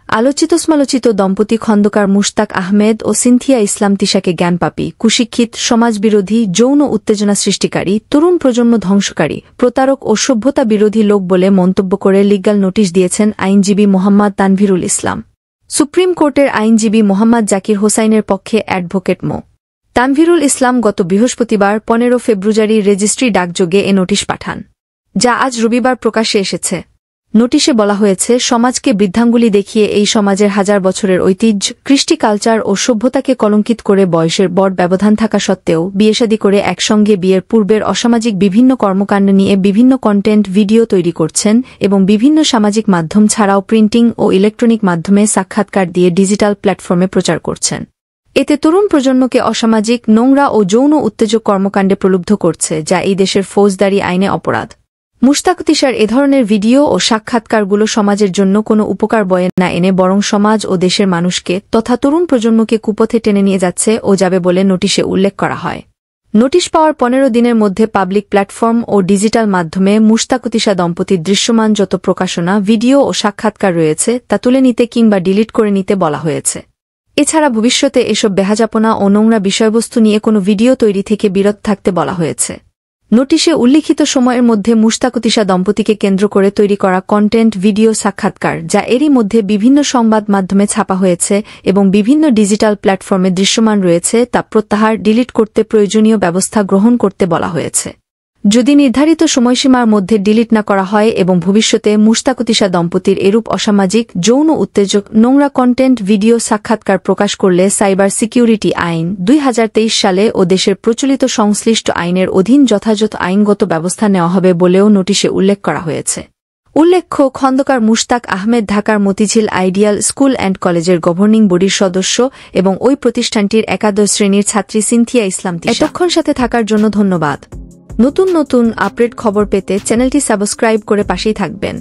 আলোচিত সমালোচিত দম্পতি খন্দকার মুশতাক আহমেদ ও সিনথিয়া ইসলাম তিশাকে জ্ঞানপাপী, কুশিক্ষিত, সমাজবিরোধী, যৌন উত্তেজনা সৃষ্টিকারী, তরুণ প্রজন্ম ধ্বংসকারী, প্রতারক ও সভ্যতা বিরোধী লোক বলে মন্তব্য করে লিগ্যাল নোটিশ দিয়েছেন আইনজীবী মোহাম্মদ তানভীরুল ইসলাম। সুপ্রিম কোর্টের আইনজীবী মোহাম্মদ জাকির হোসাইনের পক্ষে অ্যাডভোকেট মো. তানভীরুল ইসলাম গত বৃহস্পতিবার 15 ফেব্রুয়ারি রেজিস্ট্রি ডাকযোগে এ নোটিশ পাঠান, যা আজ রবিবার প্রকাশ্যে এসেছে। নোটিশে বলা হয়েছে, সমাজকে বৃদ্ধাঙ্গুলি দেখিয়ে এই সমাজের হাজার বছরের ঐতিহ্য, কৃষ্টি, কালচার ও সভ্যতাকে কলঙ্কিত করে বয়সের বড় ব্যবধান থাকা সত্ত্বেও বিয়েশাদী করে একসঙ্গে বিয়ের পূর্বের অসামাজিক বিভিন্ন কর্মকাণ্ড নিয়ে বিভিন্ন কন্টেন্ট ভিডিও তৈরি করছেন এবং বিভিন্ন সামাজিক মাধ্যম ছাড়াও প্রিন্টিং ও ইলেকট্রনিক মাধ্যমে সাক্ষাৎকার দিয়ে ডিজিটাল প্ল্যাটফর্মে প্রচার করছেন। এতে তরুণ প্রজন্মকে অসামাজিক, নোংরা ও যৌন উত্তেজক কর্মকাণ্ডে প্রলুব্ধ করছে, যা এই দেশের ফৌজদারি আইনে অপরাধ। মুশতাক তিশার এ ধরনের ভিডিও ও সাক্ষাৎকারগুলো সমাজের জন্য কোনো উপকার বয়ে না এনে বরং সমাজ ও দেশের মানুষকে তথা তরুণ প্রজন্মকে কুপথে টেনে নিয়ে যাচ্ছে ও যাবে বলে নোটিশে উল্লেখ করা হয়। নোটিশ পাওয়ার 15 দিনের মধ্যে পাবলিক প্ল্যাটফর্ম ও ডিজিটাল মাধ্যমে মুশতাক তিশা দম্পতির দৃশ্যমান যত প্রকাশনা, ভিডিও ও সাক্ষাৎকার রয়েছে তা তুলে নিতে কিংবা ডিলিট করে নিতে বলা হয়েছে। এছাড়া ভবিষ্যতে এসব বেহাযাপনা ও নোংরা বিষয়বস্তু নিয়ে কোনো ভিডিও তৈরি থেকে বিরত থাকতে বলা হয়েছে। নোটিশে উল্লিখিত সময়ের মধ্যে মুশতাক তিশা দম্পতিকে কেন্দ্র করে তৈরি করা কন্টেন্ট, ভিডিও, সাক্ষাৎকার, যা এরই মধ্যে বিভিন্ন সংবাদ মাধ্যমে ছাপা হয়েছে এবং বিভিন্ন ডিজিটাল প্ল্যাটফর্মে দৃশ্যমান রয়েছে, তা প্রত্যাহার, ডিলিট করতে প্রয়োজনীয় ব্যবস্থা গ্রহণ করতে বলা হয়েছে। যদি নির্ধারিত সময়সীমার মধ্যে ডিলিট না করা হয় এবং ভবিষ্যতে মুশতাক তিশা দম্পতির এরূপ অসামাজিক, যৌন উত্তেজক, নোংরা কন্টেন্ট, ভিডিও, সাক্ষাৎকার প্রকাশ করলে সাইবার সিকিউরিটি আইন 2023 সালে ও দেশের প্রচলিত সংশ্লিষ্ট আইনের অধীন যথাযথ আইনগত ব্যবস্থা নেওয়া হবে বলেও নোটিশে উল্লেখ করা হয়েছে। উল্লেখ্য, খন্দকার মুশতাক আহমেদ ঢাকার মতিঝিল আইডিয়াল স্কুল অ্যান্ড কলেজের গভর্নিং বডির সদস্য এবং ওই প্রতিষ্ঠানটির একাদশ শ্রেণীর ছাত্রী সিনথিয়া ইসলাম তিশা। এতক্ষণ সাথে থাকার জন্য ধন্যবাদ। নতুন নতুন আপডেট খবর পেতে চ্যানেলটি সাবস্ক্রাইব করে পাশেই থাকবেন।